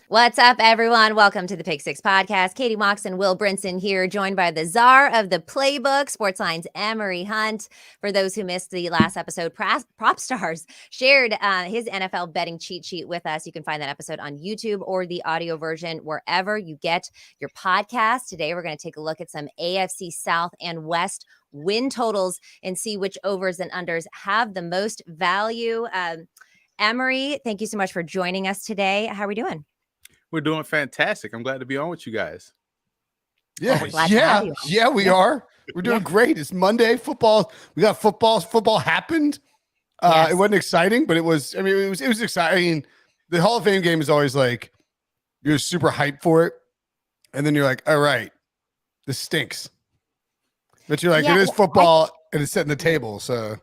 What's up, everyone? Welcome to the Pick Six Podcast. Katie Mox and Will Brinson here, joined by the czar of the playbook, Sportsline's Emory Hunt. For those who missed the last episode, Prop Stars shared his NFL betting cheat sheet with us. You can find that episode on YouTube or the audio version wherever you get your podcast. Today, we're going to take a look at some AFC South and West win totals and see which overs and unders have the most value. Emory, thank you so much for joining us today. How are we doing? We're doing fantastic. I'm glad to be on with you guys. Yeah, we are. We're doing great. It's Monday. Football. We got football. Football happened. It wasn't exciting, but it was. I mean, it was exciting. The Hall of Fame game is always like you're super hyped for it, and then you're like, all right, this stinks. But you're like, it is football, and it's setting the table. So.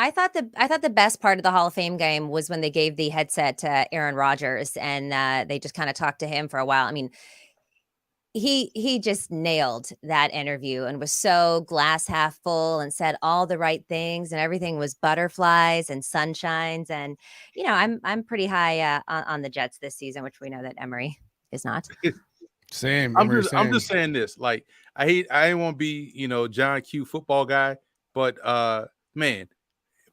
I thought the best part of the Hall of Fame game was when they gave the headset to Aaron Rodgers and they just kind of talked to him for a while. I mean, he just nailed that interview and was so glass half full and said all the right things and everything was butterflies and sunshines. And you know, I'm pretty high on the Jets this season, which we know that Emory is not. Same. I'm just saying this. Like I didn't want to be John Q football guy, but man.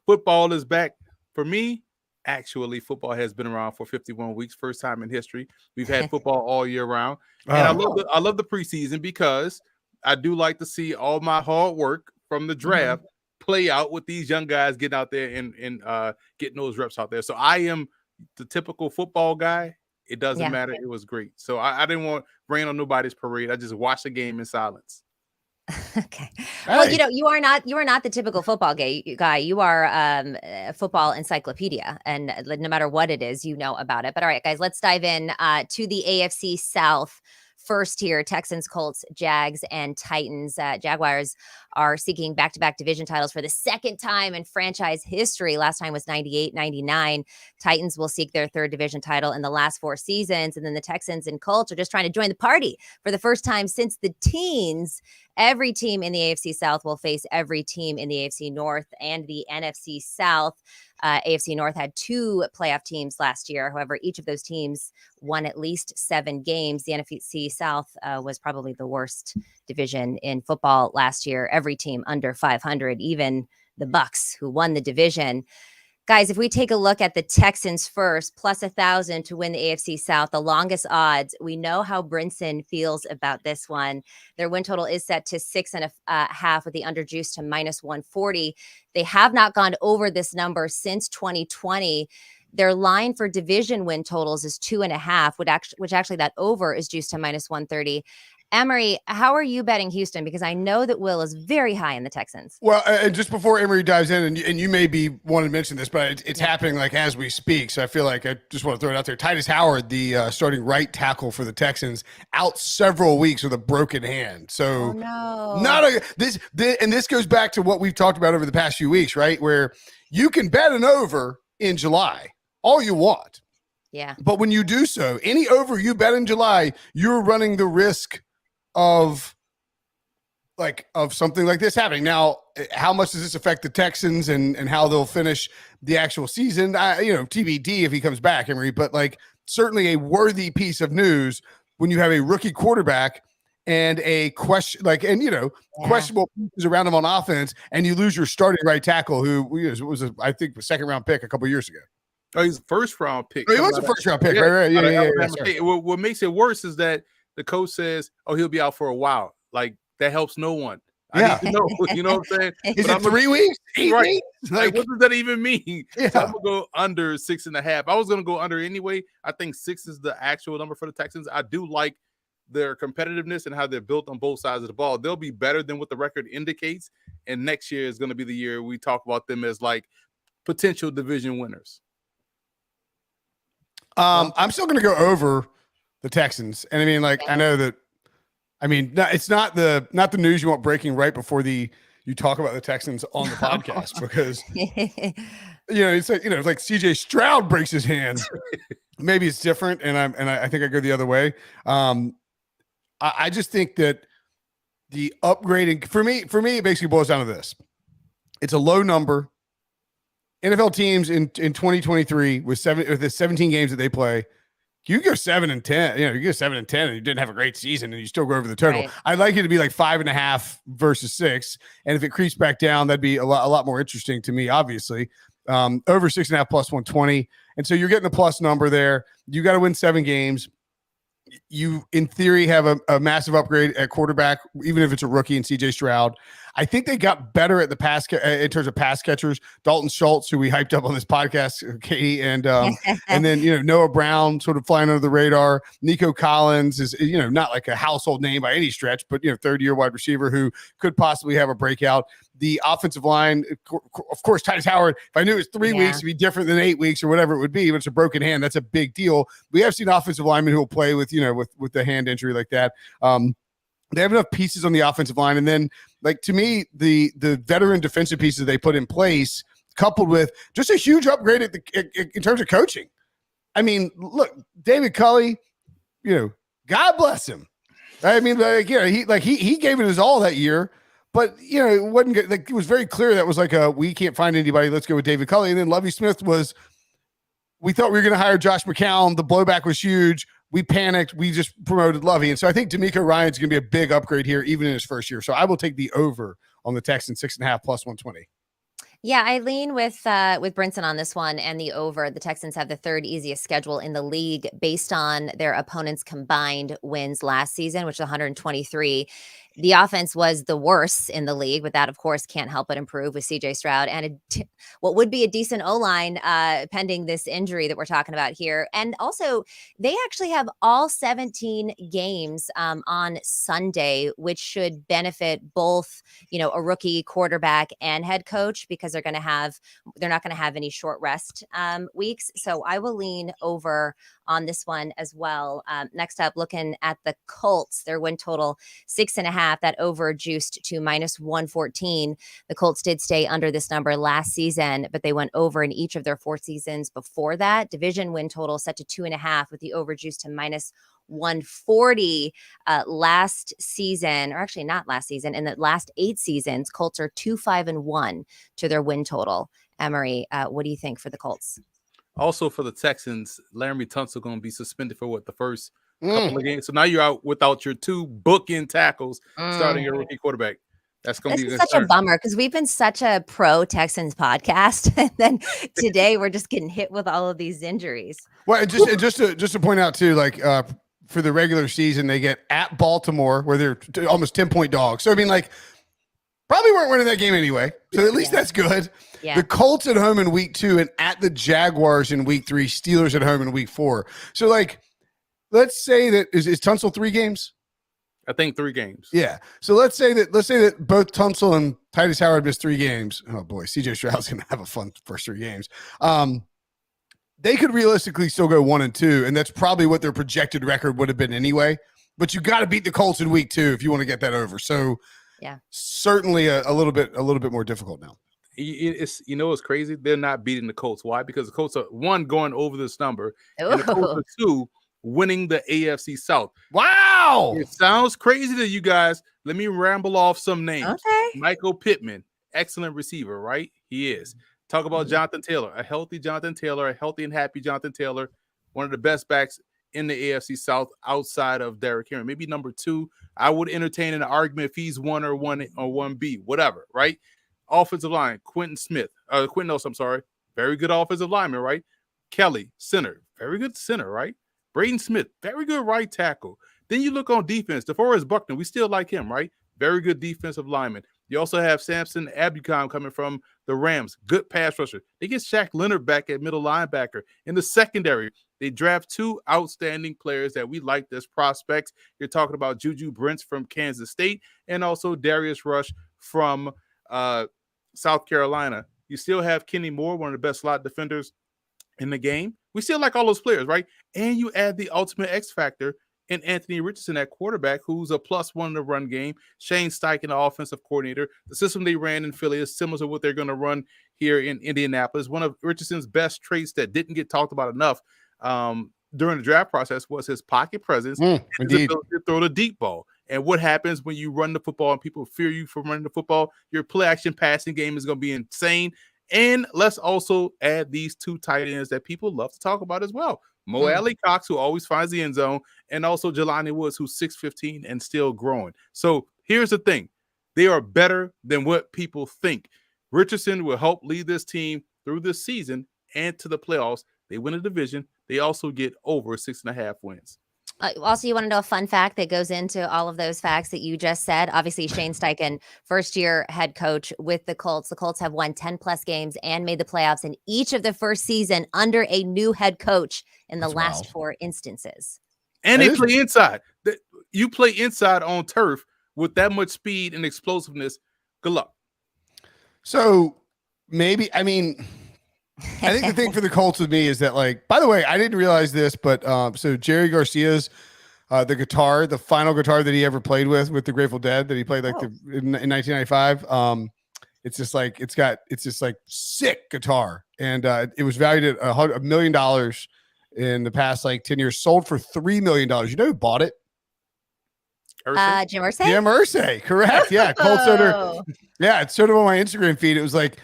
Football is back. For me, actually, football has been around for 51 weeks, first time in history. We've had football all year round. And I love the preseason because I do like to see all my hard work from the draft play out with these young guys getting out there and getting those reps out there. So I am the typical football guy. It doesn't matter. It was great. So I didn't want to rain on nobody's parade. I just watched the game in silence. Okay. Well, you are not the typical football guy. You are a football encyclopedia, and no matter what it is, you know about it. But all right, guys, let's dive in to the AFC South. First here, Texans, Colts, Jags, and Titans. Jaguars are seeking back-to-back division titles for the second time in franchise history. Last time was 98-99. Titans will seek their third division title in the last 4 seasons. And then the Texans and Colts are just trying to join the party for the first time since the teens. Every team in the AFC South will face every team in the AFC North and the NFC South. AFC North had 2 playoff teams last year. However, each of those teams won at least 7 games. The NFC South was probably the worst division in football last year. Every team under 500, even the Bucs, who won the division. Guys, if we take a look at the Texans first, plus 1,000 to win the AFC South, the longest odds. We know how Brinson feels about this one. Their win total is set to 6.5 with the under juice to -140. They have not gone over this number since 2020. Their line for division win totals is 2.5, which actually that over is juiced to -130. Emory, how are you betting Houston? Because I know that Will is very high in the Texans. Well, and just before Emory dives in, and you may be wanting to mention this, but it's happening like as we speak. So I feel like I just want to throw it out there. Titus Howard, the starting right tackle for the Texans, out several weeks with a broken hand. So this goes back to what we've talked about over the past few weeks, right? Where you can bet an over in July all you want. Yeah. But when you do so, any over you bet in July, you're running the risk of something like this happening. Now, how much does this affect the Texans and how they'll finish the actual season? TBD if he comes back, Emory, but certainly a worthy piece of news when you have a rookie quarterback and a questionable pieces around him on offense, and you lose your starting right tackle, who was I think a second-round pick a couple years ago. Oh, he's a first-round pick. Oh, he was a first-round pick, right? Yeah. What makes it worse is that the coach says, he'll be out for a while. Like, that helps no one. I need to know. You know what I'm saying? Is it 3 weeks? 8 weeks? Like, what does that even mean? Yeah. So I'm going to go under 6.5. I was going to go under anyway. I think 6 is the actual number for the Texans. I do like their competitiveness and how they're built on both sides of the ball. They'll be better than what the record indicates. And next year is going to be the year we talk about them as, potential division winners. I'm still going to go over the Texans. And I mean, I know that, it's not the news you want breaking right before you talk about the Texans on the podcast, because, it's like CJ Stroud breaks his hand. Maybe it's different. And I think I go the other way. I just think that the upgrading for me, it basically boils down to this. It's a low number. NFL teams in 2023 with the 17 games that they play You go 7-10, you go 7-10 and you didn't have a great season and you still go over the total. Right. I'd like it to be like 5.5 versus 6. And if it creeps back down, that'd be a lot more interesting to me, obviously. Over 6.5 plus 120. And so you're getting a plus number there. You got to win 7 games. You, in theory, have a massive upgrade at quarterback, even if it's a rookie in CJ Stroud. I think they got better at the pass in terms of pass catchers. Dalton Schultz, who we hyped up on this podcast, Katie, and then Noah Brown sort of flying under the radar. Nico Collins is not like a household name by any stretch, but third-year wide receiver who could possibly have a breakout. The offensive line, of course, Titus Howard. If I knew it was 3 weeks, it'd be different than 8 weeks or whatever it would be. But it's a broken hand. That's a big deal. We have seen offensive linemen who will play with with the hand injury like that. They have enough pieces on the offensive line, and then to me, the veteran defensive pieces they put in place, coupled with just a huge upgrade in terms of coaching. I mean, look, David Culley, God bless him. I mean, he gave it his all that year. But, it wasn't good. It was very clear that was we can't find anybody. Let's go with David Culley. And then Lovie Smith we thought we were going to hire Josh McCown. The blowback was huge. We panicked. We just promoted Lovie. And so I think D'Amico Ryan's going to be a big upgrade here, even in his first year. So I will take the over on the Texans, 6.5 plus 120. Yeah, I lean with Brinson on this one and the over. The Texans have the third easiest schedule in the league based on their opponents' combined wins last season, which is 123. The offense was the worst in the league, but that, of course, can't help but improve with CJ Stroud and what would be a decent O-line pending this injury that we're talking about here. And also, they actually have all 17 games on Sunday, which should benefit both, a rookie quarterback and head coach because they're not going to have any short rest weeks. So I will lean over on this one as well. Next up, looking at the Colts, their win total 6.5. That over juiced to minus 114. The Colts did stay under this number last season, but they went over in each of their 4 seasons before that. Division win total set to 2.5 with the over juiced to minus 140 last season, or actually not last season. In the last 8 seasons, Colts are 2-5-1 to their win total. Emory, what do you think for the Colts? Also for the Texans, Laramie Tunsil going to be suspended for the first couple of games. So now you're out without your 2 bookend tackles starting your rookie quarterback. That's going to be such a bummer because we've been such a pro Texans podcast, and then today we're just getting hit with all of these injuries. Well, just to point out too, for the regular season, they get at Baltimore where they're almost 10-point dogs. So I mean, probably weren't winning that game anyway. So at least that's good. Yeah. The Colts at home in week 2 and at the Jaguars in week 3, Steelers at home in week 4. So let's say that is Tunsil 3 games? I think 3 games. Yeah. So let's say that both Tunsil and Titus Howard missed 3 games. Oh boy, CJ Stroud's gonna have a fun first 3 games. They could realistically still go 1-2, and that's probably what their projected record would have been anyway. But you got to beat the Colts in week 2 if you want to get that over. So yeah, certainly a little bit more difficult now. It's crazy. They're not beating the Colts. Why? Because the Colts are 1 going over this number, and the Colts are 2 winning the AFC South. Wow, it sounds crazy to you guys. Let me ramble off some names. Okay, Michael Pittman, excellent receiver, right? He is. Talk about Jonathan Taylor, a healthy Jonathan Taylor, a healthy and happy Jonathan Taylor, one of the best backs in the AFC South outside of Derrick Henry. Maybe number 2. I would entertain an argument if he's 1 or 1B, whatever, right? Offensive line, Quentin Else, very good offensive lineman, right? Kelly, center, very good center, right? Braden Smith, very good right tackle. Then you look on defense, DeForest Buckner, we still like him, right? Very good defensive lineman. You also have Samson Ebukam coming from the Rams, good pass rusher. They get Shaq Leonard back at middle linebacker. In the secondary, they draft 2 outstanding players that we like as prospects. You're talking about Juju Brents from Kansas State and also Darius Rush from South Carolina. You still have Kenny Moore, one of the best slot defenders in the game. We still like all those players, right? And you add the ultimate X factor in Anthony Richardson at quarterback, who's a +1 in the run game. Shane Steichen, the offensive coordinator. The system they ran in Philly is similar to what they're going to run here in Indianapolis. One of Richardson's best traits that didn't get talked about enough during the draft process was his pocket presence and his ability to throw the deep ball. And what happens when you run the football and people fear you for running the football? Your play action passing game is going to be insane. And let's also add these 2 tight ends that people love to talk about as well. Mo Alley Cox, who always finds the end zone, and also Jelani Woods, who's 6'15" and still growing. So here's the thing. They are better than what people think. Richardson will help lead this team through this season and to the playoffs. They win a division. They also get over 6.5 wins. Also, you want to know a fun fact that goes into all of those facts that you just said? Obviously, Shane Steichen, first-year head coach with the Colts. The Colts have won 10-plus games and made the playoffs in each of the first season under a new head coach in the last 4 instances. And they play inside. You play inside on turf with that much speed and explosiveness. Good luck. So maybe, I mean, I think the thing for the Colts with me is that, like, by the way, I didn't realize this, but so Jerry Garcia's the final guitar that he ever played with the Grateful Dead that he played in 1995. It's just like sick guitar, and it was valued at $1 million in the past 10 years. Sold for $3 million. You know who bought it? Jim Irsay? Jim Irsay, correct. Yeah, Colts owner. Yeah, it's sort of on my Instagram feed. It's like,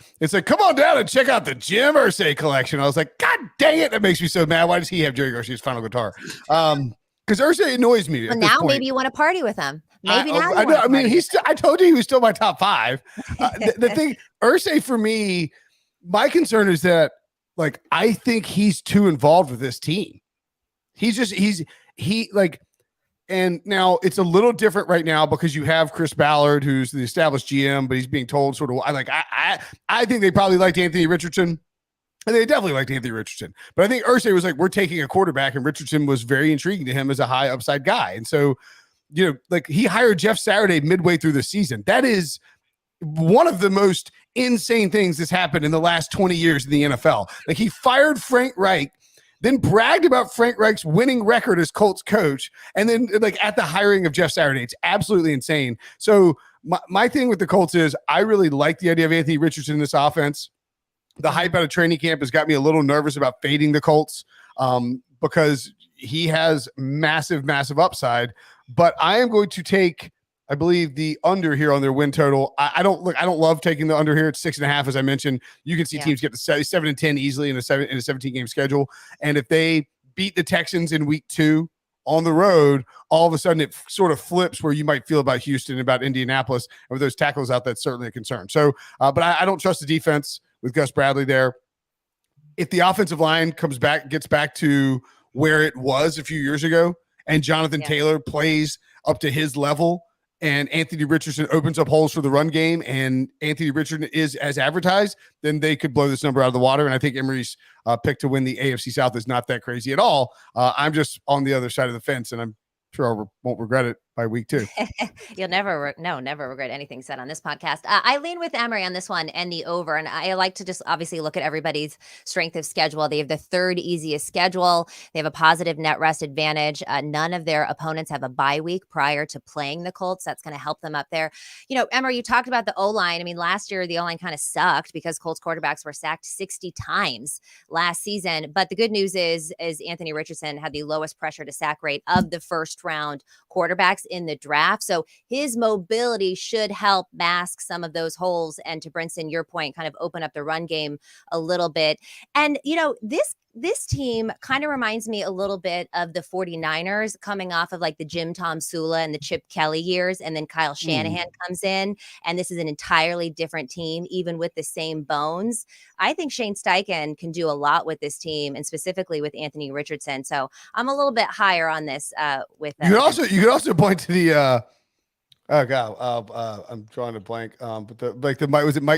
come on down and check out the Jim Irsay collection. I was like, God dang it, that makes me so mad. Why does he have Jerry Garcia's final guitar? Because Irsay annoys me. Well, now maybe you want to party with him. Maybe now. I mean, I told you he was still my top 5. The thing, Irsay for me, my concern is that, like, I think he's too involved with this team. And now it's a little different right now because you have Chris Ballard, who's the established GM, but he's being told sort of, I think they probably liked Anthony Richardson. And they definitely liked Anthony Richardson. But I think Irsay was like, we're taking a quarterback, and Richardson was very intriguing to him as a high upside guy. And so, he hired Jeff Saturday midway through the season. That is one of the most insane things that's happened in the last 20 years in the NFL. Like, he fired Frank Reich, then bragged about Frank Reich's winning record as Colts coach, and then at the hiring of Jeff Saturday. It's absolutely insane. So my thing with the Colts is I really like the idea of Anthony Richardson in this offense. The hype out of training camp has got me a little nervous about fading the Colts because he has massive, massive upside. But I am going to take, I believe, the under here on their win total. I don't love taking the under here. It's 6.5, as I mentioned. You can see teams get to 7-10 easily in a 17-game schedule. And if they beat the Texans in week 2 on the road, all of a sudden it sort of flips where you might feel about Houston and about Indianapolis. And with those tackles out, that's certainly a concern. So, but I don't trust the defense with Gus Bradley there. If the offensive line gets back to where it was a few years ago, and Jonathan Taylor plays up to his level, and Anthony Richardson opens up holes for the run game, and Anthony Richardson is as advertised, then they could blow this number out of the water. And I think Emory's pick to win the AFC South is not that crazy at all. I'm just on the other side of the fence, and I'm sure I won't regret it by week 2. You'll never regret anything said on this podcast. I lean with Emory on this one and the over. And I like to just obviously look at everybody's strength of schedule. They have the 3rd easiest schedule. They have a positive net rest advantage. None of their opponents have a bye week prior to playing the Colts. That's going to help them up there. Emory, you talked about the O-line. I mean, last year, the O-line kind of sucked because Colts quarterbacks were sacked 60 times last season. But the good news is Anthony Richardson had the lowest pressure to sack rate of the first round quarterbacks in the draft. So his mobility should help mask some of those holes. And to Brinson, your point, kind of open up the run game a little bit. And, this team kind of reminds me a little bit of the 49ers coming off of the Jim Tom Sula and the Chip Kelly years. And then Kyle Shanahan comes in, and this is an entirely different team, even with the same bones. I think Shane Steichen can do a lot with this team, and specifically with Anthony Richardson. So I'm a little bit higher on this with them. You could also point to the I'm drawing a blank. But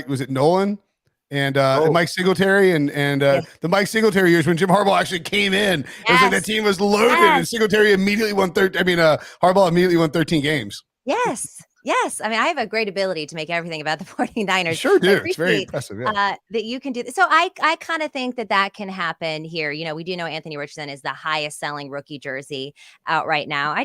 was it Nolan? And Mike Singletary and the Mike Singletary years when Jim Harbaugh actually came in, it was like the team was loaded and Singletary immediately won Harbaugh immediately won 13 games. Yes. I mean, I have a great ability to make everything about the 49ers. You sure do. It's very impressive. Yeah. That you can do this. So I kind of think that can happen here. We do know Anthony Richardson is the highest selling rookie jersey out right now.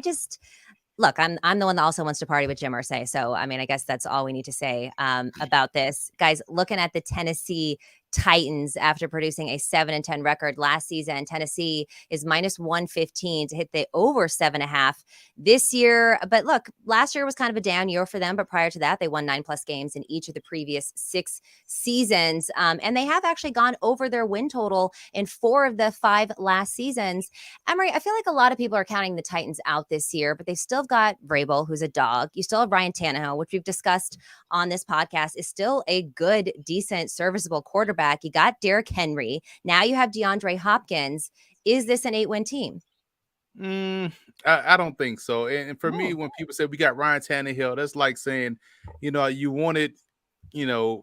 Look, I'm the one that also wants to party with Jim Irsay. So, I mean, I guess that's all we need to say about this. Guys, looking at the Tennessee Titans after producing a 7-10 record last season. Tennessee is -115 to hit the over 7.5 this year. But look, last year was kind of a down year for them. But prior to that, they won 9+ games in each of the previous 6 seasons. And they have actually gone over their win total in 4 of the 5 last seasons. Emory, I feel like a lot of people are counting the Titans out this year, but they've still got Vrabel, who's a dog. You still have Ryan Tannehill, which we've discussed on this podcast, is still a good, decent, serviceable quarterback. You got Derrick Henry. Now you have DeAndre Hopkins. Is this an 8-win team? I don't think so. And for me, when people say we got Ryan Tannehill, that's like saying, you wanted,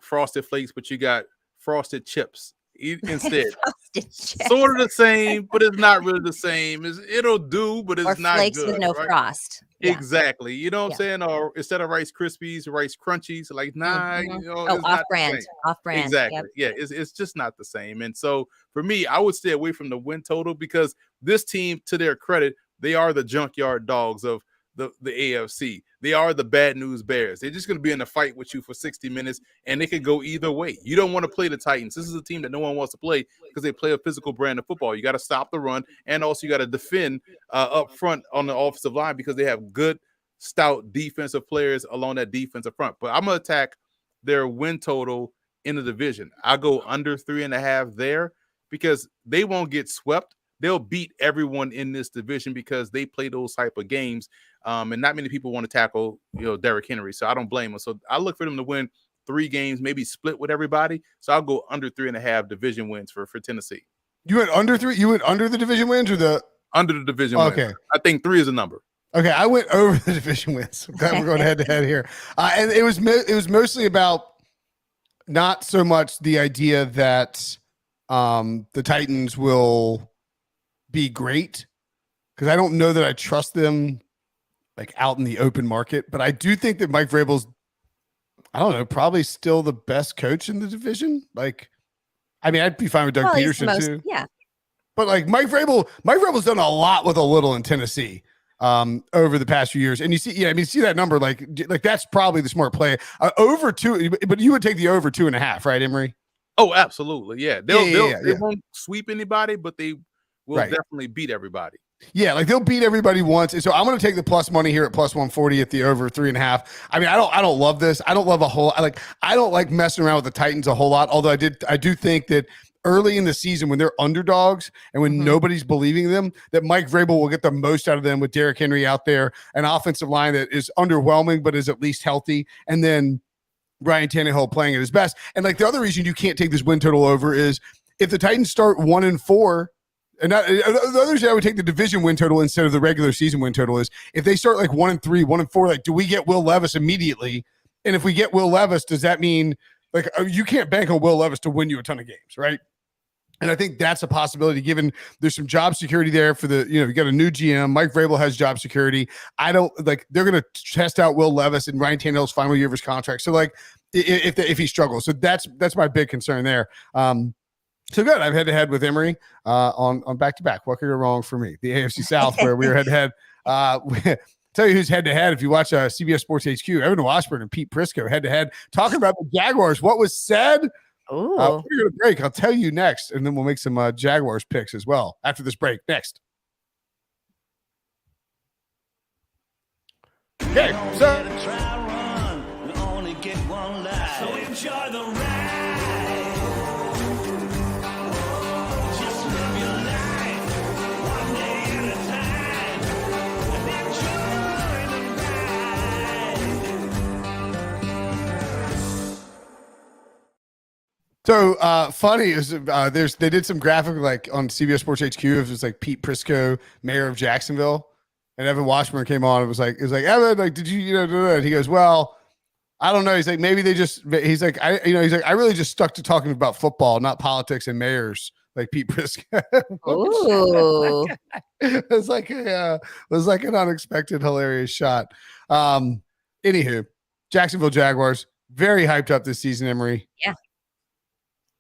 Frosted Flakes, but you got frosted chips instead. Frosted chips. Sort of the same, but it's not really the same. It'll do, but it's not flakes good, with no right? frost. Yeah. Exactly. You know what I'm saying? Or instead of Rice Krispies, Rice Crunchies, like, nah, it's off brand. Off brand. Exactly. Yep. Yeah, it's just not the same. And so for me, I would stay away from the win total because this team, to their credit, they are the junkyard dogs of the AFC. They are the bad news bears. They're just going to be in a fight with you for 60 minutes, and it could go either way. You don't want to play the Titans. This is a team that no one wants to play because they play a physical brand of football. You got to stop the run, and also you got to defend up front on the offensive line because they have good, stout defensive players along that defensive front. But I'm going to attack their win total in the division. I'll go under 3.5 there because they won't get swept. They'll beat everyone in this division because they play those type of games. And not many people want to tackle, Derrick Henry. So I don't blame them. So I look for them to win 3 games, maybe split with everybody. So I'll go under 3.5 division wins for Tennessee. You went under 3? You went under the division wins or under the division wins? Okay. I think 3 is a number. Okay. I went over the division wins. I'm glad we're going head to head here. And it was mostly about not so much the idea that the Titans will be great, because I don't know that I trust them like out in the open market, but I do think that Mike Vrabel's, I don't know, probably still the best coach in the division. Like, I mean, I'd be fine with Doug Peterson too. Yeah. But like Mike Vrabel's done a lot with a little in Tennessee over the past few years. And you see that number, like that's probably the smart play. Over 2, but you would take the over 2.5, right, Emory? Oh, absolutely. Yeah. They won't sweep anybody, but they will definitely beat everybody. Yeah, like they'll beat everybody once. And so I'm going to take the plus money here at plus 140 at the over 3.5. I mean, I don't love this. I don't love I don't like messing around with the Titans a whole lot. Although I do think that early in the season when they're underdogs and when nobody's believing them, that Mike Vrabel will get the most out of them with Derrick Henry out there, an offensive line that is underwhelming but is at least healthy, and then Ryan Tannehill playing at his best. And like the other reason you can't take this win total over is if the Titans start 1-4. And the other reason I would take the division win total instead of the regular season win total is if they start like 1-3, 1-4, like, do we get Will Levis immediately? And if we get Will Levis, does that mean like you can't bank on Will Levis to win you a ton of games, right? And I think that's a possibility given there's some job security there for you got a new GM. Mike Vrabel has job security. I don't like they're going to test out Will Levis and Ryan Tannehill's final year of his contract. So like if he struggles, so that's my big concern there. So good. I'm head to head with Emory on back to back. What could go wrong for me? The AFC South, where we were head to head. Tell you who's head to head. If you watch CBS Sports HQ, Evan Washburn and Pete Prisco head to head talking about the Jaguars. What was said? We're going to break. I'll tell you next, and then we'll make some Jaguars picks as well after this break. Next. Okay, so enjoy the ride. So funny is they did some graphic like on CBS Sports HQ. It was like Pete Prisco, mayor of Jacksonville, and Evan Washburn came on. It was like Evan, like, did you and he goes, well, I don't know. He's like, maybe he's like, I really just stuck to talking about football, not politics and mayors, like Pete Prisco. Ooh. It was like an unexpected, hilarious shot. Anywho, Jacksonville Jaguars, very hyped up this season, Emory. Yeah.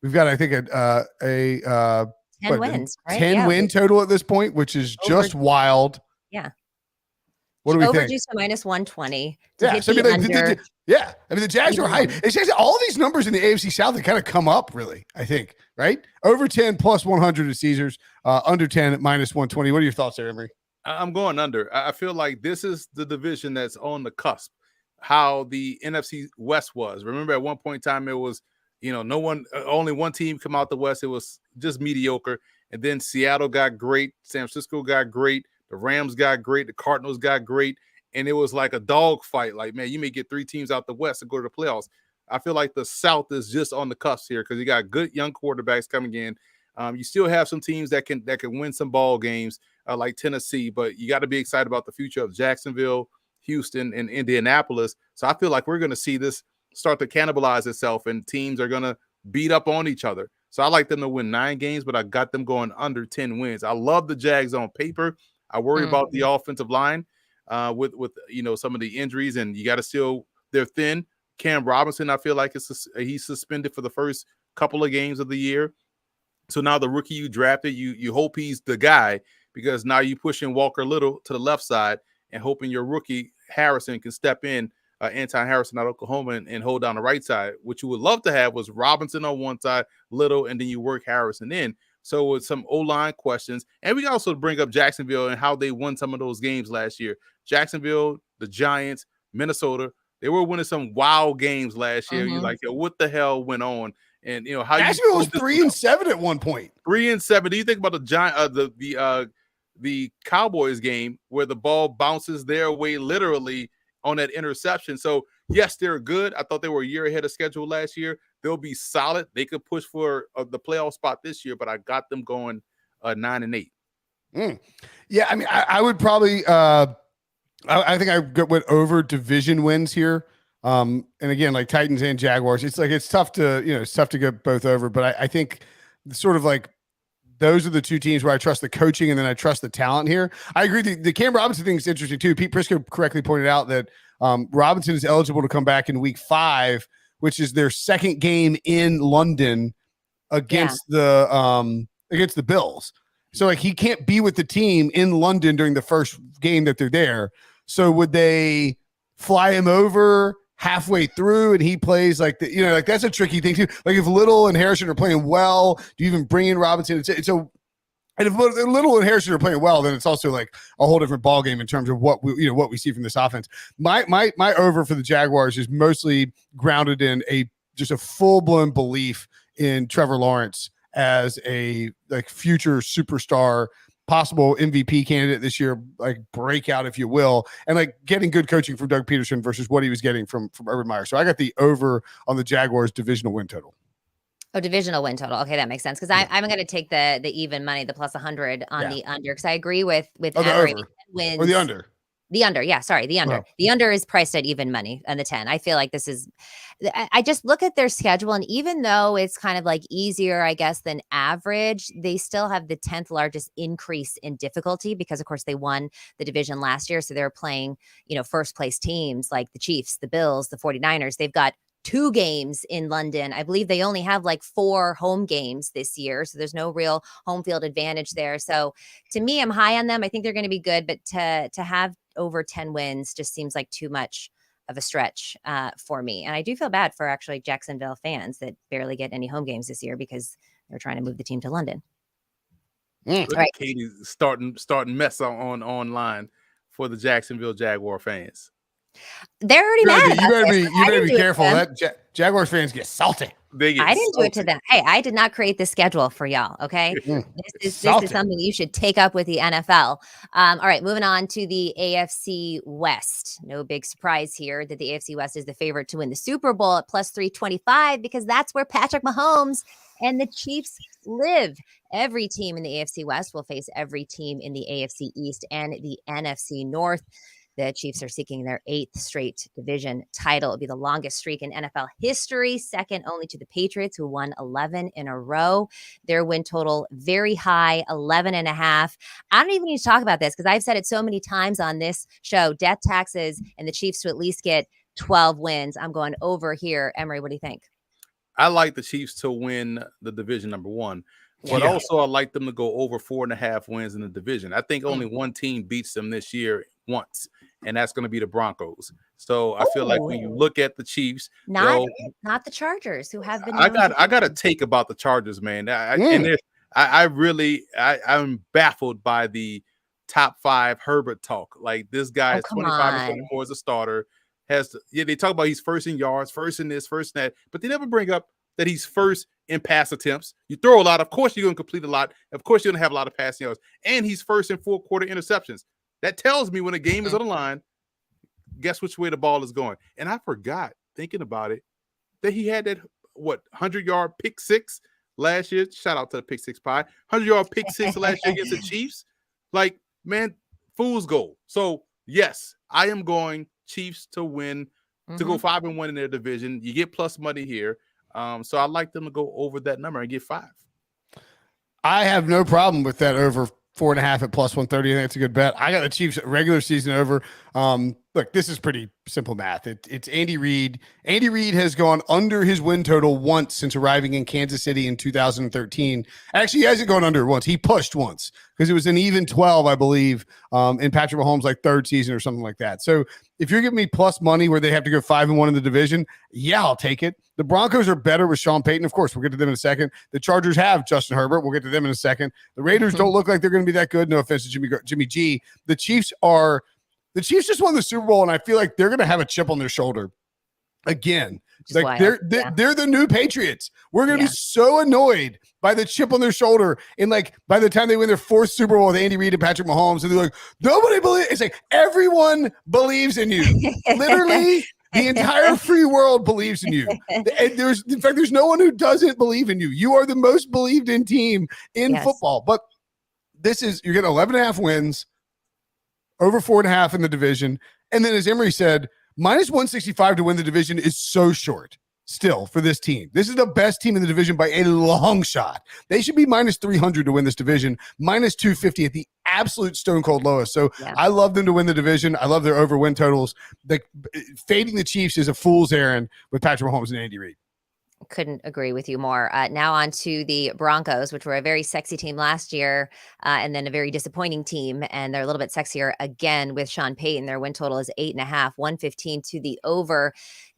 We've got, I think, a 10 wins, right? 10 win total at this point, which is just wild. Yeah. What do we think? Overjuice to -120. Yeah, so I mean, the Jags are high. Even. It's just all these numbers in the AFC South that kind of come up, really. I think, right? Over 10 plus 100 at Caesars, under 10 at -120. What are your thoughts there, Emory? I'm going under. I feel like this is the division that's on the cusp. How the NFC West was. Remember, at one point in time, it was, only one team come out the West. It was just mediocre. And then Seattle got great. San Francisco got great. The Rams got great. The Cardinals got great. And it was like a dog fight. Like, man, you may get 3 teams out the West to go to the playoffs. I feel like the South is just on the cusp here because you got good young quarterbacks coming in. You still have some teams that can win some ball games like Tennessee, but you got to be excited about the future of Jacksonville, Houston, and Indianapolis. So I feel like we're going to see this start to cannibalize itself, and teams are going to beat up on each other. So I like them to win 9 games, but I got them going under 10 wins. I love the Jags on paper. I worry about the offensive line with some of the injuries, and you got to still they're thin. Cam Robinson, I feel like he's suspended for the first couple of games of the year. So now the rookie you drafted, you hope he's the guy because now you pushing Walker Little to the left side and hoping your rookie Harrison can step in, Anton Harrison out of Oklahoma and hold down the right side. What you would love to have was Robinson on one side, Little, and then you work Harrison in. So with some O-line questions, and we also bring up Jacksonville and how they won some of those games last year. Jacksonville, the Giants, Minnesota, they were winning some wild games last year. You're like, yo, what the hell went on? And how Jacksonville was 3-7 at one point. 3-7. Do you think about the Cowboys game where the ball bounces their way literally on that interception? So yes, they're good. I thought they were a year ahead of schedule last year. They'll be solid. They could push for the playoff spot this year, but I got them going 9-8. Yeah, I mean, I would probably. I think I went over division wins here. And again, like Titans and Jaguars, it's tough to get both over. But I think sort of like those are the 2 teams where I trust the coaching and then I trust the talent here. I agree. The Cam Robinson thing is interesting too. Pete Prisco correctly pointed out that Robinson is eligible to come back in week 5, which is their second game in London against the Bills. So like he can't be with the team in London during the first game that they're there. So would they fly him over halfway through and he plays like that's a tricky thing too. Like if Little and Harrison are playing well, do you even bring in Robinson? And if Little and Harrison are playing well, then it's also like a whole different ball game in terms of what we see from this offense. My over for the Jaguars is mostly grounded in just a full-blown belief in Trevor Lawrence as a future superstar, possible MVP candidate this year, like breakout, if you will, and like getting good coaching from Doug Peterson versus what he was getting from Urban Meyer. So I got the over on the Jaguars divisional win total. Oh, divisional win total. Okay, that makes sense because I'm going to take the even money, the plus 100 on the under because I agree with Emory. Wins or the under. The under, yeah, sorry, the under. Oh. The under is priced at even money on the 10. I feel like this is I just look at their schedule, and even though it's kind of like easier, I guess, than average, they still have the 10th largest increase in difficulty because, of course, they won the division last year. So they're playing, first place teams like the Chiefs, the Bills, the 49ers. They've got 2 games in London. I believe they only have like 4 home games this year. So there's no real home field advantage there. So to me, I'm high on them. I think they're going to be good, but to have over 10 wins just seems like too much of a stretch for me. And I do feel bad for actually Jacksonville fans that barely get any home games this year because they're trying to move the team to London. All right. Katie's starting mess on online for the Jacksonville Jaguar fans. They're already mad. You better be careful. That Jaguars fans get salty. I didn't do it to them. Hey, I did not create this schedule for y'all. Okay, this is something you should take up with the NFL. All right, moving on to the AFC West. No big surprise here that the AFC West is the favorite to win the Super Bowl at plus 325 because that's where Patrick Mahomes and the Chiefs live. Every team in the AFC West will face every team in the AFC East and the NFC North. The Chiefs are seeking their 8th straight division title. It'll be the longest streak in NFL history, second only to the Patriots, who won 11 in a row. Their win total very high, 11.5. I don't even need to talk about this because I've said it so many times on this show. Death taxes and the Chiefs to at least get 12 wins. I'm going over here. Emory, what do you think? I like the Chiefs to win the division, number one. But also I like them to go over 4.5 wins in the division. I think only one team beats them this year once, and that's going to be the Broncos. So I feel like when you look at the Chiefs, not the Chargers, who have been. I got a take about the Chargers, man. I'm baffled by the top 5 Herbert talk. Like, this guy is 25 and 24 as a starter. They talk about he's first in yards, first in this, first in that, but they never bring up that he's first in pass attempts. You throw a lot, of course you're going to complete a lot. Of course you're going to have a lot of passing yards, and he's first in 4-quarter interceptions. That tells me when a game is on the line, guess which way the ball is going. And I forgot, thinking about it, that he had that 100-yard pick six last year. Shout out to the pick six pie. 100-yard pick six last year against the Chiefs. Like, man, fool's gold. So yes, I am going Chiefs to win, to go 5-1 in their division. You get plus money here. So I'd like them to go over that number and get 5. I have no problem with that over 4.5 at plus 130. I think it's a good bet. I got the Chiefs regular season over. Look, this is pretty simple math. It's Andy Reid. Andy Reid has gone under his win total once since arriving in Kansas City in 2013. Actually, he hasn't gone under once. He pushed once because it was an even 12, I believe, in Patrick Mahomes' like 3rd season or something like that. So if you're giving me plus money where they have to go 5-1 in the division, yeah, I'll take it. The Broncos are better with Sean Payton. Of course, we'll get to them in a second. The Chargers have Justin Herbert. We'll get to them in a second. The Raiders don't look like they're going to be that good. No offense to Jimmy G. The Chiefs just won the Super Bowl, and I feel like they're going to have a chip on their shoulder again. Like they're the new Patriots. We're going to be so annoyed by the chip on their shoulder. And like by the time they win their 4th Super Bowl with Andy Reid and Patrick Mahomes, and they're like, nobody believes. It's like everyone believes in you. Literally, the entire free world believes in you. And there's no one who doesn't believe in you. You are the most believed in team in football. But you're getting 11.5 wins, over 4.5 in the division. And then, as Emory said, minus 165 to win the division is so short still for this team. This is the best team in the division by a long shot. They should be minus 300 to win this division, minus 250 at the absolute stone cold lowest. So I love them to win the division. I love their over win totals. Fading the Chiefs is a fool's errand with Patrick Mahomes and Andy Reid. Couldn't agree with you more. Now on to the Broncos, which were a very sexy team last year, and then a very disappointing team. And they're a little bit sexier again with Sean Payton. Their win total is 8.5, 115 to the over.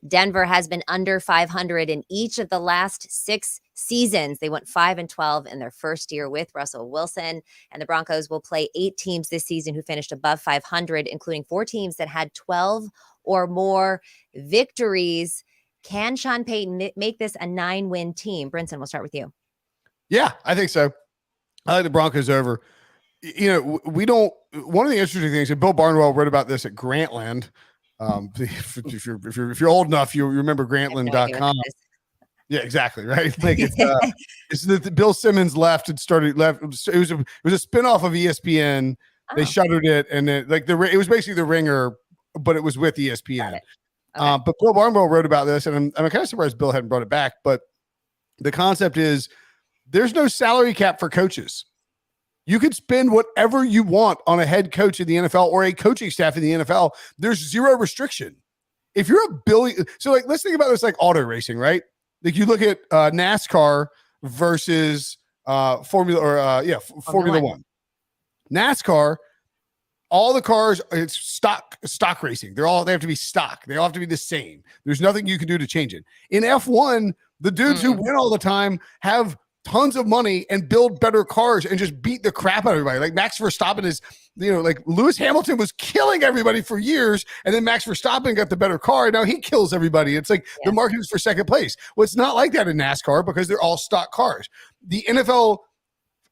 Denver has been under 500 in each of the last 6 seasons. They went 5-12 in their first year with Russell Wilson. And the Broncos will play 8 teams this season who finished above 500, including 4 teams that had 12 or more victories. Can Sean Payton make this a 9-win team? Brinson, we'll start with you. Yeah, I think so. I like the Broncos over. You know, one of the interesting things, and Bill Barnwell wrote about this at Grantland. If you're old enough, you remember Grantland.com. Yeah, exactly. Right. Like it's the Bill Simmons left. It was a spinoff of ESPN. They shuttered it, and then it was basically The Ringer, but it was with ESPN. Okay. But Bill Barnwell wrote about this, and I'm kind of surprised Bill hadn't brought it back. But the concept is there's no salary cap for coaches. You could spend whatever you want on a head coach in the NFL or a coaching staff in the NFL. There's zero restriction. If you're a billion, so like let's think about this like auto racing, right? Like you look at NASCAR versus Formula One. NASCAR. All the cars, it's stock racing. They have to be stock. They all have to be the same. There's nothing you can do to change it. In F1, the dudes who win all the time have tons of money and build better cars and just beat the crap out of everybody. Like Max Verstappen is, like Lewis Hamilton was killing everybody for years, and then Max Verstappen got the better car, and now he kills everybody. It's like the market is for second place. Well, it's not like that in NASCAR because they're all stock cars. The NFL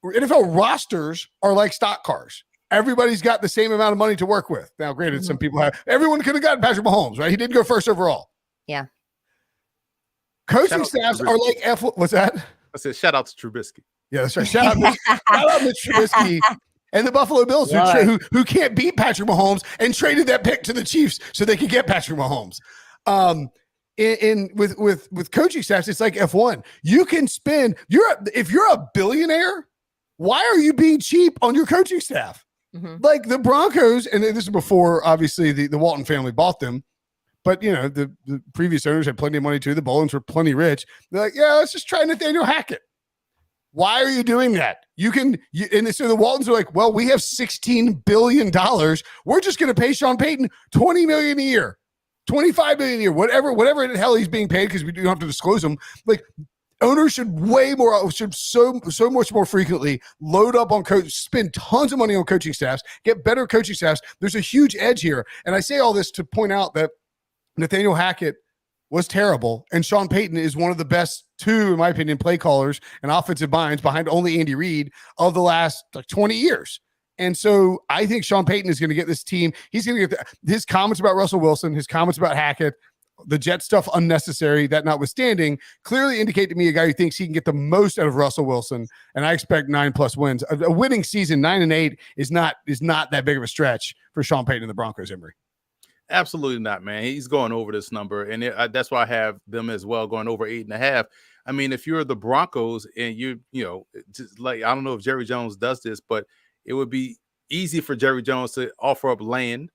rosters are like stock cars. Everybody's got the same amount of money to work with. Now, granted, some people everyone could have gotten Patrick Mahomes, right? He didn't go first overall. Yeah. Coaching staffs are like what's that? I said, shout out to Trubisky. Yeah, that's right. Shout out to Trubisky and the Buffalo Bills who can't beat Patrick Mahomes and traded that pick to the Chiefs so they could get Patrick Mahomes. With coaching staffs, it's like F1. You can spend if you're a billionaire, why are you being cheap on your coaching staff? Like the Broncos, and this is before obviously the Walton family bought them, but the previous owners had plenty of money too. The Bolins were plenty rich. They're like, yeah, let's just try Nathaniel Hackett. Why are you doing that? And so the Waltons are like, well, we have $16 billion. We're just going to pay Sean Payton $20 million a year, $25 million a year, whatever the hell he's being paid, because we don't have to disclose him. Like, owners should so much more frequently load up on coach, spend tons of money on coaching staffs, get better coaching staffs. There's a huge edge here. And I say all this to point out that Nathaniel Hackett was terrible, and Sean Payton is one of the best two, in my opinion, play callers and offensive minds behind only Andy Reid of the last 20 years. And so I think Sean Payton is going to get this team. He's going to get his comments about Russell Wilson, his comments about Hackett, the Jet stuff unnecessary, that notwithstanding, clearly indicate to me a guy who thinks he can get the most out of Russell Wilson. And I expect 9+ wins. A winning season, 9-8, is not that big of a stretch for Sean Payton and the Broncos, Emory. Absolutely not, man. He's going over this number, and that's why I have them as well, going over 8.5. I mean, if you're the Broncos and you know, just like, I don't know if Jerry Jones does this, but it would be easy for Jerry Jones to offer up land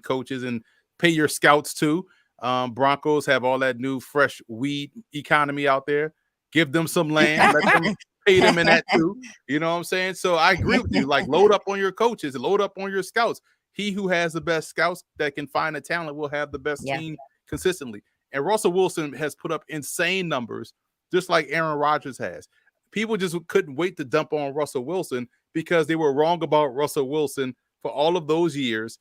coaches and pay your scouts too. Broncos have all that new fresh weed economy out there. Give them some land, let them pay them in that too. You know what I'm saying? So I agree with you. Like, load up on your coaches, load up on your scouts. He who has the best scouts that can find a talent will have the best team consistently. And Russell Wilson has put up insane numbers, just like Aaron Rodgers has. People just couldn't wait to dump on Russell Wilson because they were wrong about Russell Wilson for all of those years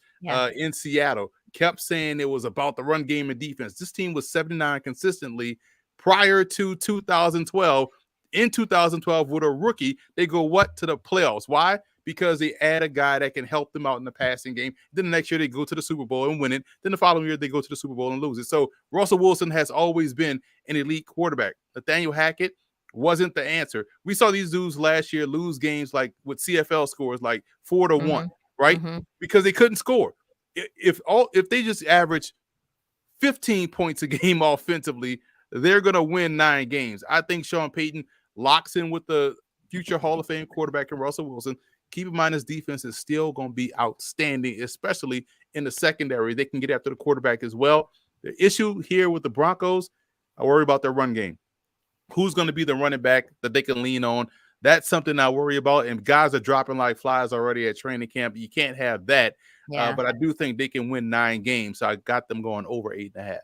in Seattle. Kept saying it was about the run game and defense. This team was 79 consistently prior to 2012. In 2012, with a rookie, they go to the playoffs. Why? Because they add a guy that can help them out in the passing game. Then the next year they go to the Super Bowl and win it. Then the following year they go to the Super Bowl and lose it. So Russell Wilson has always been an elite quarterback. Nathaniel Hackett wasn't the answer. We saw these dudes last year lose games like with CFL scores like 4-1, right? Because they couldn't score. If they just average 15 points a game offensively, they're going to win 9 games. I think Sean Payton locks in with the future Hall of Fame quarterback in Russell Wilson. Keep in mind, his defense is still going to be outstanding, especially in the secondary. They can get after the quarterback as well. The issue here with the Broncos, I worry about their run game. Who's going to be the running back that they can lean on? That's something I worry about. And guys are dropping like flies already at training camp. You can't have that. But I do think they can win 9 games. So I got them going over 8.5.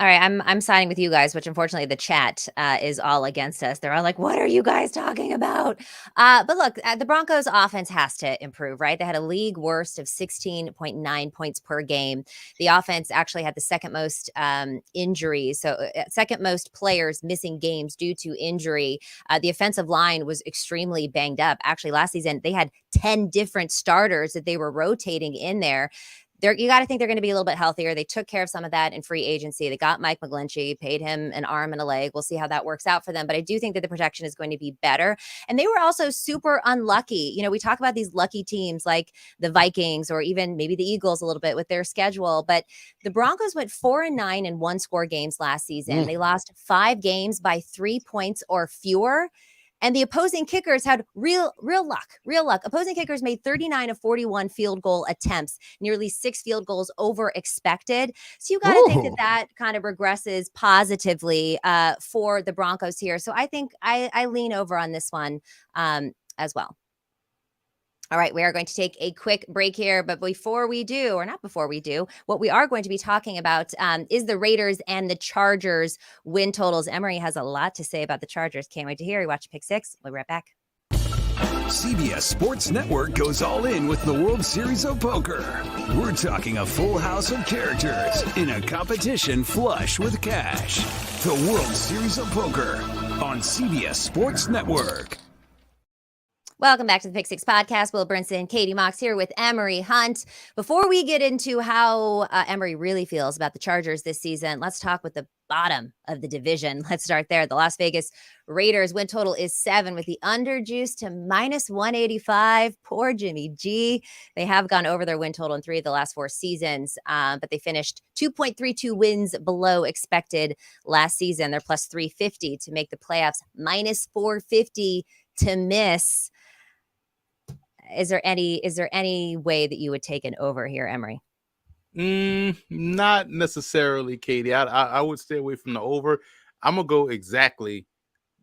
All right, I'm siding with you guys, which unfortunately the chat is all against us. They're all like, what are you guys talking about? But look, the Broncos offense has to improve, right? They had a league worst of 16.9 points per game. The offense actually had the second most injuries, so second most players missing games due to injury. The offensive line was extremely banged up. Actually, last season, they had 10 different starters that they were rotating in there. You got to think they're going to be a little bit healthier. They took care of some of that in free agency. They got Mike McGlinchey, paid him an arm and a leg. We'll see how that works out for them. But I do think that the protection is going to be better. And they were also super unlucky. You know, we talk about these lucky teams like the Vikings or even maybe the Eagles a little bit with their schedule. But the Broncos went 4-9 in one-score games last season. They lost 5 games by 3 points or fewer. And the opposing kickers had real luck. Opposing kickers made 39 of 41 field goal attempts, nearly 6 field goals over expected. So you got to think that kind of regresses positively for the Broncos here. So I think I lean over on this one as well. All right, we are going to take a quick break here, but before we do, or not before we do, what we are going to be talking about is the Raiders and the Chargers win totals. Emory has a lot to say about the Chargers. Can't wait to hear. You watch Pick 6. We'll be right back. CBS Sports Network goes all in with the World Series of Poker. We're talking a full house of characters in a competition flush with cash. The World Series of Poker on CBS Sports Network. Welcome back to the Pick 6 podcast. Will Brinson, Katie Mox here with Emory Hunt. Before we get into how Emory really feels about the Chargers this season, let's talk with the bottom of the division. Let's start there. The Las Vegas Raiders win total is 7 with the under juice to -185. Poor Jimmy G. They have gone over their win total in 3 of the last 4 seasons, but they finished 2.32 wins below expected last season. They're plus 350 to make the playoffs, -450 to miss. Is there any way that you would take an over here, Emory? Not necessarily, Katie. I would stay away from the over. I'm gonna go exactly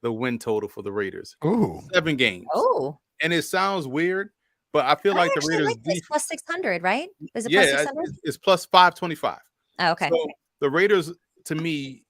the win total for the Raiders. Ooh. 7 games. Oh, And it sounds weird, but I feel like the actually Raiders like this defense, plus 600, right? Is it plus yeah, 600? it's plus 525. Oh, okay. So the Raiders, to me,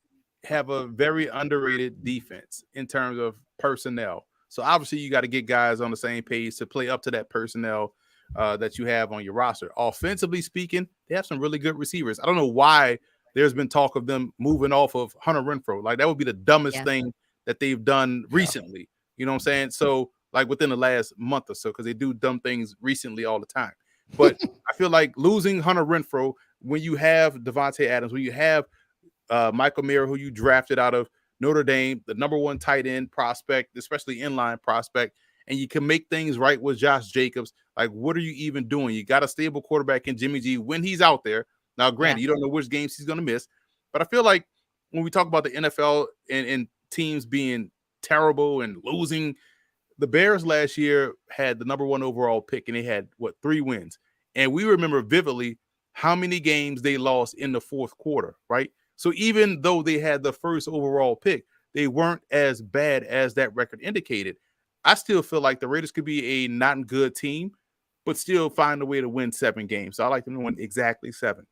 have a very underrated defense in terms of personnel. So obviously you got to get guys on the same page to play up to that personnel that you have on your roster. Offensively speaking, they have some really good receivers. I don't know why there's been talk of them moving off of Hunter Renfrow. Like that would be the dumbest thing that they've done recently. You know what I'm saying? So like within the last month or so, because they do dumb things recently all the time. But I feel like losing Hunter Renfrow when you have Devontae Adams, when you have Michael Mayer, who you drafted out of Notre Dame, the number 1 tight end prospect, especially inline prospect, and you can make things right with Josh Jacobs. Like, what are you even doing? You got a stable quarterback in Jimmy G when he's out there. Now, granted, you don't know which games he's going to miss, but I feel like when we talk about the NFL and teams being terrible and losing, the Bears last year had the number 1 overall pick, and they had, 3 wins. And we remember vividly how many games they lost in the fourth quarter, right? So even though they had the first overall pick, they weren't as bad as that record indicated. I still feel like the Raiders could be a not good team, but still find a way to win 7 games. So I like them to win exactly 7.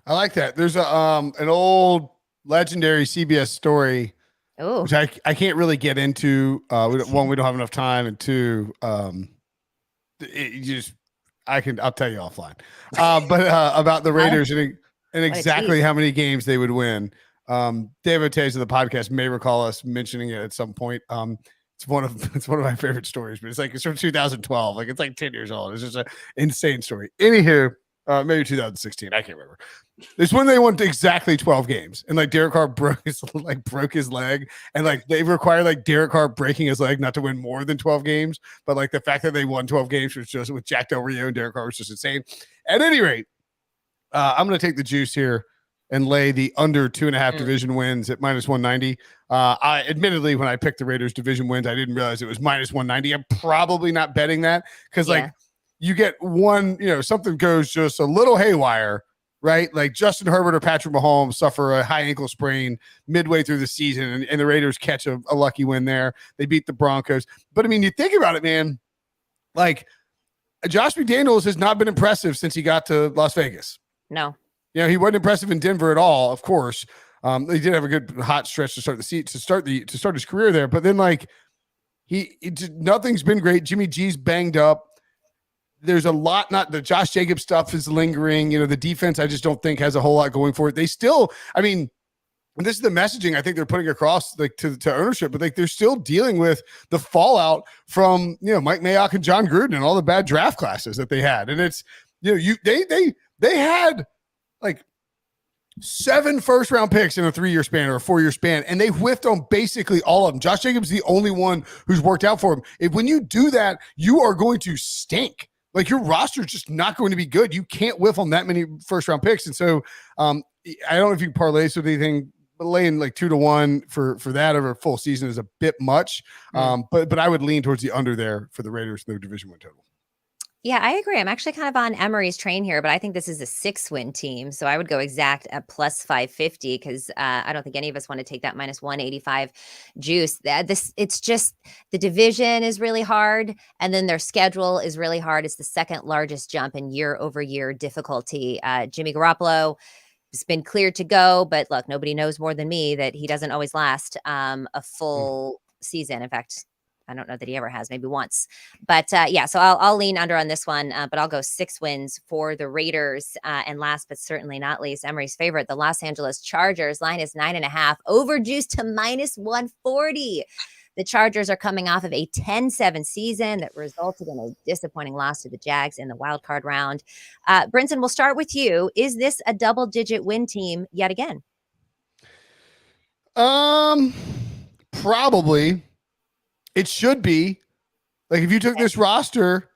I like that. There's an old legendary CBS story, which I can't really get into. We don't have enough time, and 2, I'll tell you offline. But about the Raiders and exactly how many games they would win. David Tays of the podcast may recall us mentioning it at some point. It's one of my favorite stories, but it's from 2012. Like it's like 10 years old. It's just an insane story. Anywho, maybe 2016. I can't remember. It's when they won exactly 12 games, and like Derek Carr broke his leg, and like they require like Derek Carr breaking his leg not to win more than 12 games. But like the fact that they won 12 games was just with Jack Del Rio and Derek Carr was just insane. At any rate, I'm going to take the juice here and lay the under 2.5 division wins at minus 190. I admittedly, when I picked the Raiders division wins, I didn't realize it was minus 190. I'm probably not betting that because like you get one, something goes just a little haywire, right? Like Justin Herbert or Patrick Mahomes suffer a high ankle sprain midway through the season, and the Raiders catch a lucky win there. They beat the Broncos. But I mean, you think about it, man, like Josh McDaniels has not been impressive since he got to Las Vegas. No. He wasn't impressive in Denver at all, of course. He did have a good hot stretch to start his career there, but then like nothing's been great. Jimmy G's banged up. There's a lot, not the Josh Jacobs stuff is lingering. The defense I just don't think has a whole lot going for it. They still, I mean, and this is the messaging I think they're putting across like to ownership, but like they're still dealing with the fallout from Mike Mayock and John Gruden and all the bad draft classes that they had. And it's they had like 7 first-round picks in a 3-year span or a 4-year span, and they whiffed on basically all of them. Josh Jacobs is the only one who's worked out for him. When you do that, you are going to stink. Like your roster is just not going to be good. You can't whiff on that many first-round picks. And so I don't know if you can parlay with anything, but laying like 2-1 for that over a full season is a bit much. But I would lean towards the under there for the Raiders in their division win total. Yeah, I agree. I'm actually kind of on Emory's train here, but I think this is a 6-win team. So I would go exact at plus 550 because I don't think any of us want to take that minus 185 juice. It's just the division is really hard, and then their schedule is really hard. It's the second largest jump in year-over-year difficulty. Jimmy Garoppolo has been cleared to go, but look, nobody knows more than me that he doesn't always last a full season. In fact, I don't know that he ever has, maybe once. But so I'll lean under on this one, but I'll go 6 wins for the Raiders. And last but certainly not least, Emory's favorite, the Los Angeles Chargers. Line is 9.5, overjuiced to minus 140. The Chargers are coming off of a 10-7 season that resulted in a disappointing loss to the Jags in the wild card round. Brinson, we'll start with you. Is this a double-digit win team yet again? Probably. It should be. Like if you took this roster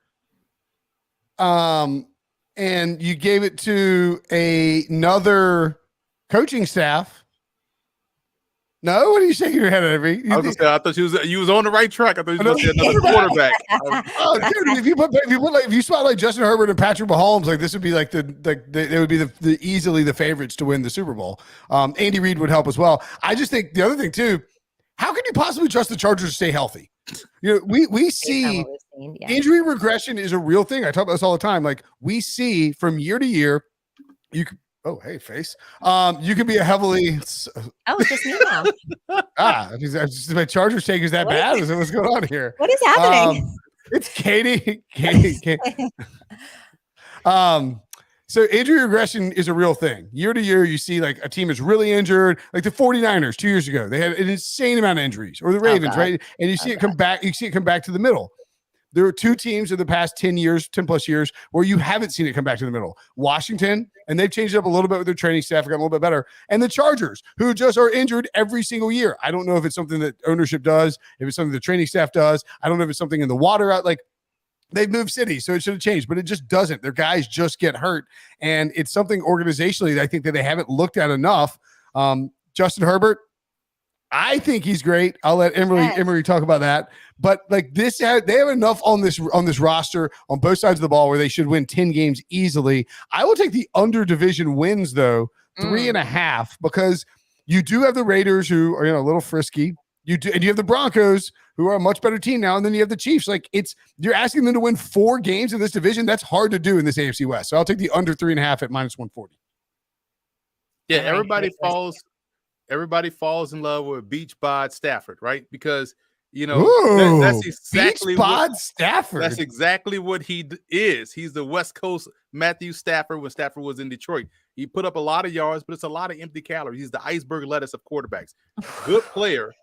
and you gave it to another coaching staff. No, what are you shaking your head at me? I thought you was on the right track. I thought you was going to say another quarterback. Dude, if you spot like Justin Herbert and Patrick Mahomes, like this would be like they would be the easily the favorites to win the Super Bowl. Andy Reid would help as well. I just think the other thing too, how can you possibly trust the Chargers to stay healthy? You know, we see injury regression is a real thing. I talk about this all the time. Like we see from year to year, you can. Oh, hey, face. You can be a heavily. Oh, it's just me now. My Chargers take is that bad? Is what's going on here? What is happening? It's Katie. So injury regression is a real thing. Year to year, you see like a team is really injured. Like the 49ers 2 years ago, they had an insane amount of injuries, or the Ravens, right? And you see it come back. You see it come back to the middle. There are two teams in the past 10 plus years, where you haven't seen it come back to the middle. Washington, and they've changed it up a little bit with their training staff, got a little bit better. And the Chargers, who just are injured every single year. I don't know if it's something that ownership does, if it's something the training staff does. I don't know if it's something in the water out. Like they've moved cities, so it should have changed, but it just doesn't. Their guys just get hurt. And it's something organizationally that I think that they haven't looked at enough. Justin Herbert, I think he's great. I'll let Emory talk about that. But like this, they have enough on this roster on both sides of the ball where they should win 10 games easily. I will take the under division wins though, 3.5, because you do have the Raiders who are a little frisky. And you have the Broncos who are a much better team now, and then you have the Chiefs. Like you're asking them to win 4 games in this division. That's hard to do in this AFC West. So I'll take the under 3.5 at -140. Yeah, everybody falls in love with Beach Bod Stafford, right? Because that's exactly what Stafford. That's exactly what he is. He's the West Coast Matthew Stafford when Stafford was in Detroit. He put up a lot of yards, but it's a lot of empty calories. He's the iceberg lettuce of quarterbacks. Good player,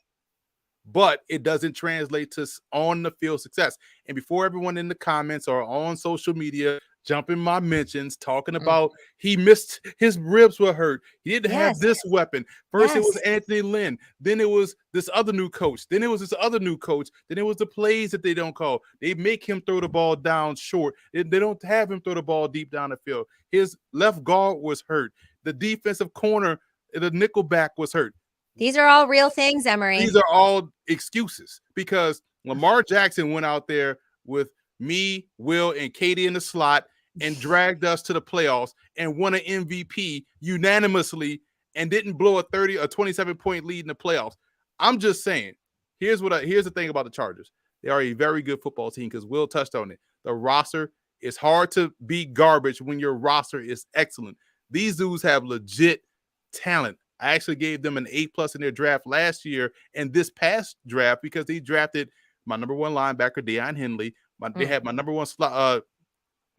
but it doesn't translate to on the field success. And before everyone in the comments or on social media jump in my mentions talking about he missed, his ribs were hurt, he didn't have this weapon. First it was Anthony Lynn, then it was this other new coach, then it was this other new coach, then it was the plays that they don't call. They make him throw the ball down short. They don't have him throw the ball deep down the field. His left guard was hurt. The defensive corner, the nickelback was hurt. These are all real things, Emory. These are all excuses, because Lamar Jackson went out there with me, Will, and Katie in the slot and dragged us to the playoffs and won an MVP unanimously and didn't blow a 27-point lead in the playoffs. I'm just saying, here's the thing about the Chargers. They are a very good football team, because Will touched on it. The roster is hard to be garbage when your roster is excellent. These dudes have legit talent. I actually gave them an A+ in their draft last year and this past draft, because they drafted my number 1 linebacker, Deion Henley. They had my number 1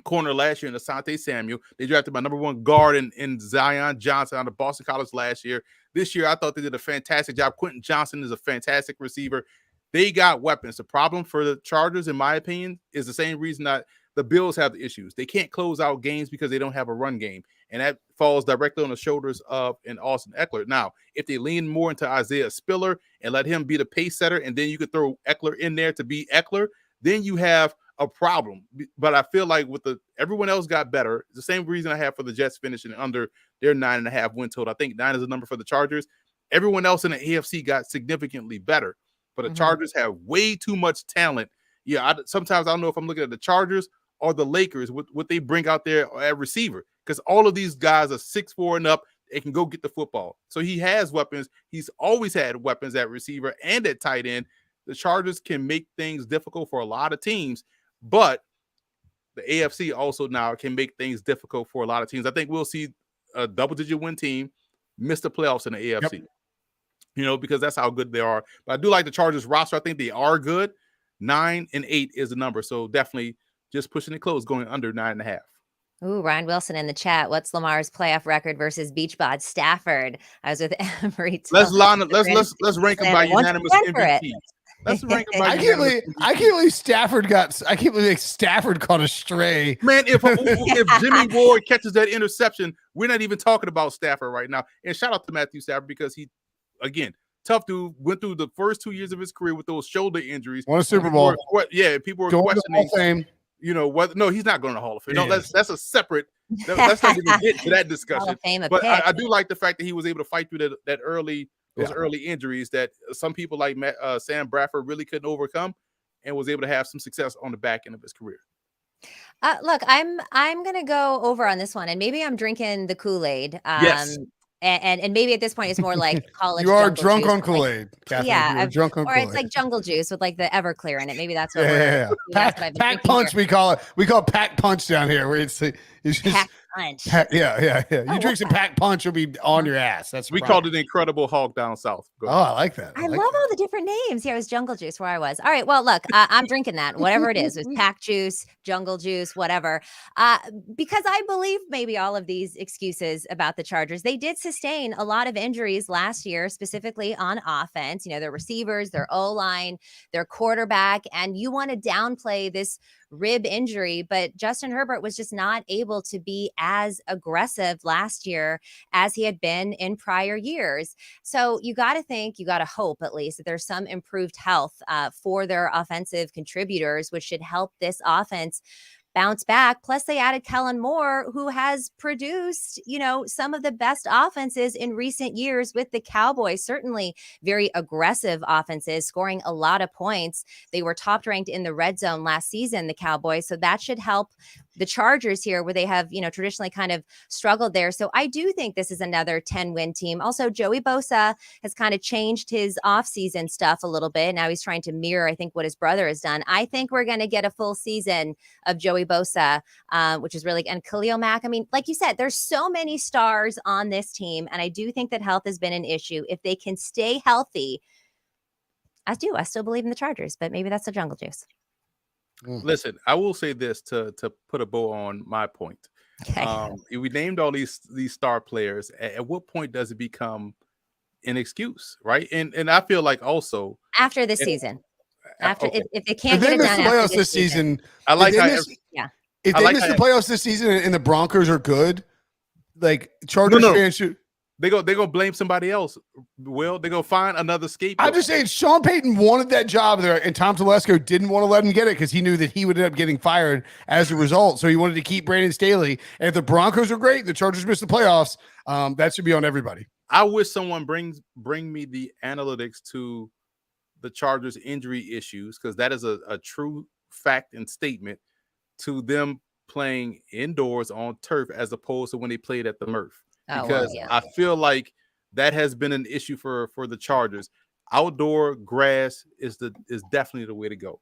corner last year in Asante Samuel. They drafted my number 1 guard in Zion Johnson out of Boston College last year. This year, I thought they did a fantastic job. Quentin Johnson is a fantastic receiver. They got weapons. The problem for the Chargers, in my opinion, is the same reason that the Bills have the issues. They can't close out games because they don't have a run game. And that falls directly on the shoulders of an Austin Eckler. Now, if they lean more into Isaiah Spiller and let him be the pace setter, and then you could throw Eckler in there to be Eckler, then you have a problem. But I feel like everyone else got better. It's the same reason I have for the Jets finishing under their 9.5 win total. I think 9 is the number for the Chargers. Everyone else in the AFC got significantly better. But the Chargers have way too much talent. Yeah, sometimes I don't know if I'm looking at the Chargers or the Lakers, what they bring out there at receiver, because all of these guys are 6'4" and up. They can go get the football. So he has weapons. He's always had weapons at receiver and at tight end. The Chargers can make things difficult for a lot of teams, but the AFC also now can make things difficult for a lot of teams. I think we'll see a double-digit win team miss the playoffs in the AFC, because that's how good they are. But I do like the Chargers roster. I think they are good. 9 and 8 is the number. So definitely just pushing it close, going under 9.5. Ooh, Ryan Wilson in the chat. What's Lamar's playoff record versus Beach Bod Stafford? I was with Emory. Let's rank them by unanimous MVPs. Let's rank them by unanimous. I can't believe Stafford caught a stray. Man, if Jimmy Ward catches that interception, we're not even talking about Stafford right now. And shout out to Matthew Stafford, because he, again, tough dude, went through the first 2 years of his career with those shoulder injuries. Won a Super Bowl. People were questioning. No, he's not going to Hall of Fame. No, that's a separrait. Let's not even get to that discussion. But I do like the fact that he was able to fight through those early injuries that some people like Sam Bradford really couldn't overcome, and was able to have some success on the back end of his career. Look, I'm gonna go over on this one, and maybe I'm drinking the Kool-Aid. Yes. And maybe at this point it's more like college. You are jungle drunk juice, on like, Kool-Aid, Catherine. yeah, You're drunk on or Kool-Aid. it's like jungle juice with like the Everclear in it. Maybe that's what Yeah. that's what I've been Pack drinking punch, here. we call it. We call it pack punch down here, where it's just Pack punch. yeah. You Oh, drink some pack punch, you'll be on your ass. That's We right. called it Incredible Hulk down south. Go Oh, ahead. I like that. I like love that. all the different names. Yeah, it was jungle juice where I was. All right. Well, look, I'm drinking that, whatever it is. It was pack juice, jungle juice, whatever. Because I believe maybe all of these excuses about the Chargers. They did sustain a lot of injuries last year, specifically on offense. You know, their receivers, their O-line, their quarterback. And you want to downplay this rib injury, but Justin Herbert was just not able to be as aggressive last year as he had been in prior years. So you got to think, you got to hope at least that there's some improved health for their offensive contributors, which should help this offense bounce back. Plus, they added Kellen Moore, who has produced, you know, some of the best offenses in recent years with the Cowboys. Certainly very aggressive offenses, scoring a lot of points. They were top ranked in the red zone last season, the Cowboys. So that should help the Chargers here, where they have, you know, traditionally kind of struggled there. So I do think this is another 10-win team. Also, Joey Bosa has kind of changed his offseason stuff a little bit. Now he's trying to mirror, I think, what his brother has done. I think we're going to get a full season of Joey Bosa, which is really, and Khalil Mack. I mean, like you said, there's so many stars on this team. And I do think that health has been an issue. If they can stay healthy, I still believe in the Chargers, but maybe that's the jungle juice. Listen, I will say this to put a bow on my point. Okay. We named all these star players. At what point does it become an excuse, right? And I feel like also After this season. After okay. if they If can't they get it miss done the after playoffs this season, I like how if they I like miss how- the playoffs this season and the Broncos are good, like Chargers fans should. they're gonna blame somebody else. Well, they're gonna find another scapegoat. I'm just saying, Sean Payton wanted that job there, and Tom Telesco didn't want to let him get it because he knew that he would end up getting fired as a result. So he wanted to keep Brandon Staley. And if the Broncos are great, the Chargers miss the playoffs. That should be on everybody. I wish someone bring me the analytics to the Chargers injury issues, because that is a true fact and statement to them playing indoors on turf as opposed to when they played at the Murph. Because I feel like that has been an issue for the Chargers. Outdoor grass is definitely the way to go.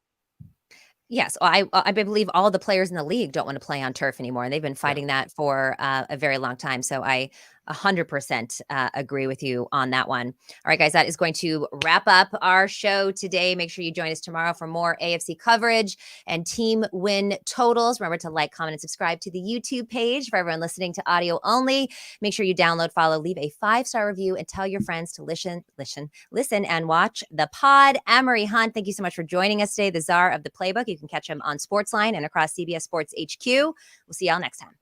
Yes, I believe all the players in the league don't want to play on turf anymore, and they've been fighting that for a very long time. So I 100% agree with you on that one. All right, guys, that is going to wrap up our show today. Make sure you join us tomorrow for more AFC coverage and team win totals. Remember to like, comment, and subscribe to the YouTube page. For everyone listening to audio only, make sure you download, follow, leave a 5-star review, and tell your friends to listen, and watch the pod. Emory Hunt, thank you so much for joining us today, the czar of the playbook. You can catch him on Sportsline and across CBS Sports HQ. We'll see y'all next time.